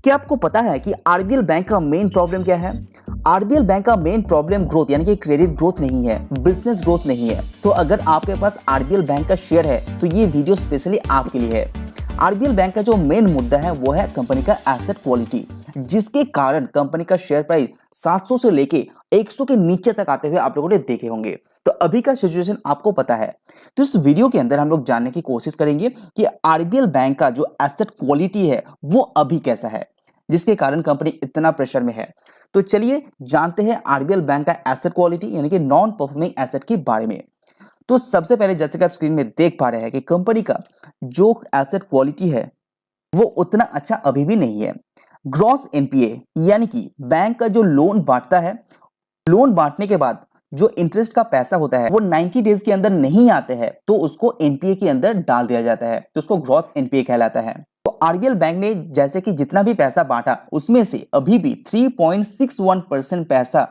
क्या आपको पता है कि आरबीएल बैंक का मेन प्रॉब्लम क्या है? आरबीएल बैंक का मेन प्रॉब्लम ग्रोथ यानी कि क्रेडिट ग्रोथ नहीं है, बिजनेस ग्रोथ नहीं है। तो अगर आपके पास आरबीएल बैंक का शेयर है तो ये वीडियो स्पेशली आपके लिए है। आरबीएल बैंक का जो मेन मुद्दा है वो है कंपनी का एसेट क्वालिटी, जिसके कारण कंपनी का शेयर प्राइस 700 से लेके 100 के नीचे तक आते हुए आप लोगों ने देखे होंगे। तो अभी का सिचुएशन आपको पता है। तो इस वीडियो के अंदर हम लोग जानने की कोशिश करेंगे कि आरबीएल बैंक का जो एसेट क्वालिटी है वो अभी कैसा है, जिसके कारण कंपनी इतना प्रेशर में है। तो चलिए जानते हैं आरबीएल बैंक का एसेट क्वालिटी यानी कि नॉन परफॉर्मिंग एसेट के बारे में। तो सबसे पहले जैसे कि आप स्क्रीन में देख पा रहे हैं कि कंपनी का जो एसेट क्वालिटी है वो उतना अच्छा अभी भी नहीं है। ग्रॉस एनपीए यानी कि बैंक का जो लोन बांटता है, लोन बांटने के बाद जो इंटरेस्ट का पैसा होता है वो 90 डेज के अंदर नहीं आते हैं तो उसको एनपीए के अंदर डाल दिया जाता है, तो उसको ग्रॉस एनपीए कहलाता है। तो आरबीएल बैंक ने जैसे कि जितना भी पैसा बांटा उसमें से अभी भी 3.61% पैसा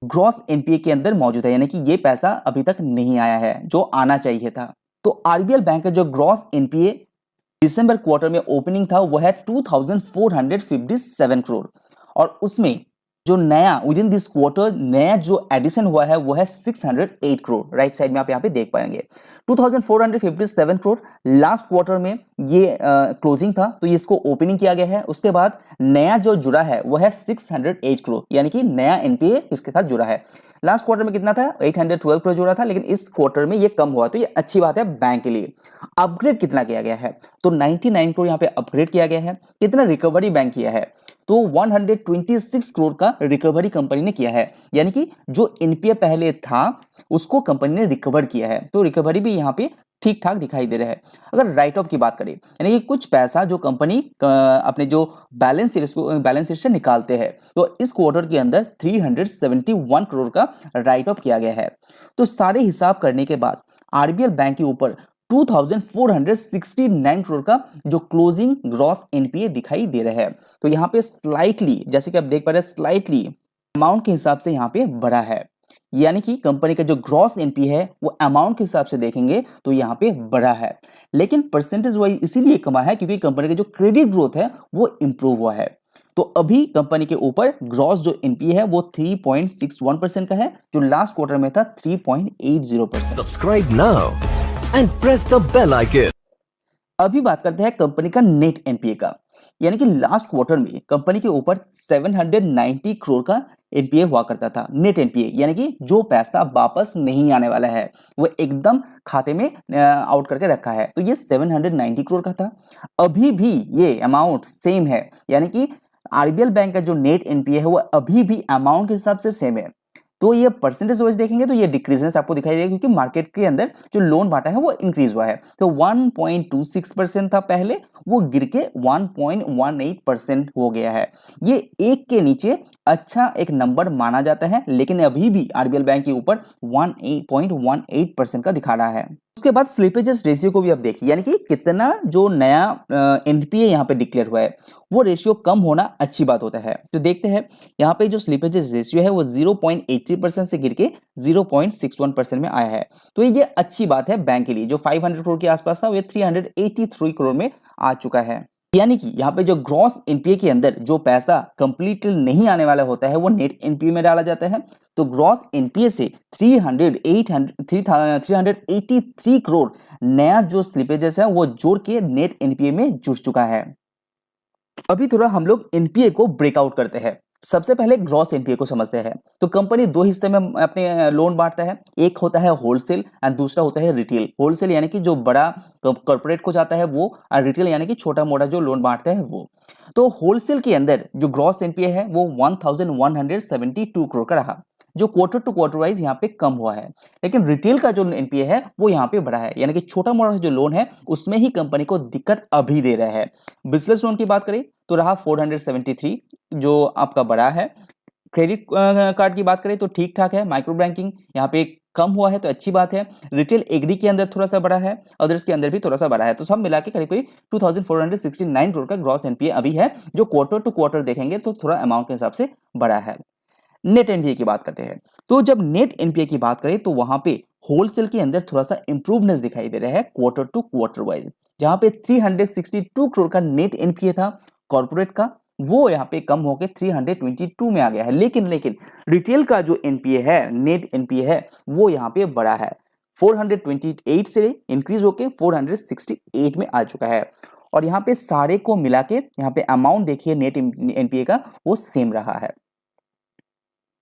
ग्रॉस एनपीए के अंदर मौजूद है, यानी कि ये पैसा अभी तक नहीं आया है जो आना चाहिए था। तो आरबीएल बैंक का जो ग्रॉस एनपीए दिसंबर क्वार्टर में ओपनिंग था वो है 2457 करोड़, और उसमें जो नया विद इन दिस क्वार्टर नया जो एडिशन हुआ है वो है 608 करोड़। राइट साइड में आप यहाँ पे देख पाएंगे 2457 करोड़ लास्ट क्वार्टर में ये क्लोजिंग था, तो इसको ओपनिंग किया गया है। उसके बाद नया जो जुड़ा है वो है 608 करोड़, यानी कि नया एनपीए इसके साथ जुड़ा है। लास्ट क्वार्टर में कितना था? 812 करोड़ जुड़ा था, लेकिन इस क्वार्टर में ये कम हुआ, तो ये अच्छी बात है बैंक के लिए। अपग्रेड कितना किया गया है? तो 99 करोड़ यहाँ पे अपग्रेड किया गया है। कितना रिकवरी बैंक किया है? तो 126 करोड़ का रिकवरी कंपनी ने किया है, यानी कि जो एनपीए पहले था उसको कंपनी ने रिकवर किया है। तो रिकवरी भी यहाँ पे ठीक ठाक दिखाई दे रहा है। अगर राइट ऑफ की बात करें, यानी कि कुछ पैसा जो कंपनी अपने जो बैलेंस शीट से निकालते हैं, तो इस क्वार्टर के अंदर 371 करोड़ का राइट ऑफ किया गया है। तो सारे हिसाब करने के बाद आरबीएल बैंक के ऊपर 2469 करोड़ का जो क्लोजिंग ग्रॉस एनपीए दिखाई दे रहा है। तो यहाँ पे स्लाइटली, जैसे कि आप देख पा रहे हैं, स्लाइटली अमाउंट के हिसाब से यहाँ पे बढ़ा है, यानी कि कंपनी का जो ग्रॉस एनपीए है वो अमाउंट के हिसाब से देखेंगे तो यहाँ पे बढ़ा है, लेकिन परसेंटेज वाइज इसीलिए कमा है क्योंकि कंपनी का जो क्रेडिट ग्रोथ है वो इंप्रूव हुआ है। तो अभी कंपनी के ऊपर ग्रॉस जो एनपीए है वो 3.61% का है, जो लास्ट क्वार्टर में था 3.80%। Subscribe now and press the bell icon. अभी बात करते हैं कंपनी का नेट एनपीए का, यानी कि लास्ट क्वार्टर में कंपनी के ऊपर 790 करोड़ का एनपीए हुआ करता था। नेट एनपीए यानी कि जो पैसा वापस नहीं आने वाला है, वो एकदम खाते में आउट करके रखा है, तो ये 790 करोड़ का था। अभी भी ये अमाउंट सेम है, यानी कि आरबीएल बैंक का जो नेट एनपीए है वो अभी भी अमाउंट के हिसाब से सेम है। तो ये परसेंटेज वाइज देखेंगे तो ये डिक्रीजेंस आपको दिखाई देगा, क्योंकि मार्केट के अंदर जो लोन बांटा है वो इंक्रीज हुआ है। तो 1.26% था पहले, वो गिर के 1.18% हो गया है। ये एक के नीचे अच्छा एक नंबर माना जाता है, लेकिन अभी भी आरबीएल बैंक के ऊपर 1.18% का दिखा रहा है। उसके बाद स्लिपेजेस रेशियो को भी आप देखिए, यानी कि कितना जो नया एनपीए यहाँ पे डिक्लेयर हुआ है वो रेशियो कम होना अच्छी बात होता है। तो देखते हैं यहाँ पे जो स्लिपेजेस रेशियो है वो 0.83% से गिर के 0.61% में आया है। तो ये अच्छी बात है बैंक के लिए। जो 500 करोड़ के आसपास था वो 383 करोड़ में आ चुका है, यानी कि यहाँ पे जो ग्रॉस एनपीए के अंदर जो पैसा कंप्लीटली नहीं आने वाला होता है वो नेट एनपीए में डाला जाता है। तो ग्रॉस एनपीए से 383 करोड़ नया जो स्लिपेजेस है वो जोड़ के नेट एनपीए में जुड़ चुका है। अभी थोड़ा हम लोग एनपीए को ब्रेकआउट करते हैं। सबसे पहले ग्रॉस एनपीए को समझते हैं। तो कंपनी दो हिस्से में अपने लोन बांटता है, एक होता है होलसेल एंड दूसरा होता है रिटेल। होलसेल यानी कि जो बड़ा कॉर्पोरेट को जाता है वो, और रिटेल यानी कि छोटा मोटा जो लोन बांटता है वो। तो होलसेल के अंदर जो ग्रॉस एनपीए है वो 1172 करोड़ का रहा, जो क्वार्टर टू क्वार्टर वाइज यहाँ पे कम हुआ है। लेकिन रिटेल का जो एनपीए है वो यहाँ पे बढ़ा है, यानी कि छोटा मोटा जो लोन है उसमें ही कंपनी को दिक्कत अभी दे रहा है। बिजनेस लोन की बात करें तो रहा 473, जो आपका बड़ा है। क्रेडिट कार्ड की बात करें तो ठीक ठाक है। माइक्रो बैंकिंग यहाँ पे कम हुआ है तो अच्छी बात है। रिटेल एग्री के अंदर थोड़ा सा बड़ा है, अदर्स के अंदर भी थोड़ा सा बड़ा है। तो सब मिला के करीब करीब 2469 करोड़ का ग्रॉस एनपीए अभी है, जो क्वार्टर टू क्वार्टर देखेंगे तो थोड़ा अमाउंट के हिसाब से बड़ा है। नेट एनपीए की बात करते हैं। तो जब नेट एनपीए की बात करें तो वहां पे होलसेल के अंदर थोड़ा सा इंप्रूवनेस दिखाई दे रहा है क्वार्टर टू क्वार्टर वाइज, जहां पे 362 करोड़ का नेट एनपीए था कॉर्पोरेट का, वो यहाँ पे कम होकर 322 में आ गया है। लेकिन रिटेल का जो एनपीए है, नेट एनपीए है, वो यहाँ पे बड़ा है, 428 से इंक्रीज होके 468 में आ चुका है। और यहाँ पे सारे को मिला के यहाँ पे अमाउंट देखिए नेट एनपीए का, वो सेम रहा है।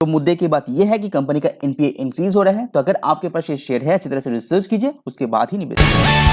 तो मुद्दे की बात यह है कि कंपनी का एनपीए इंक्रीज हो रहा है। तो अगर आपके पास ये शेयर है, अच्छी तरह से रिसर्च कीजिए, उसके बाद ही निवेश करिए।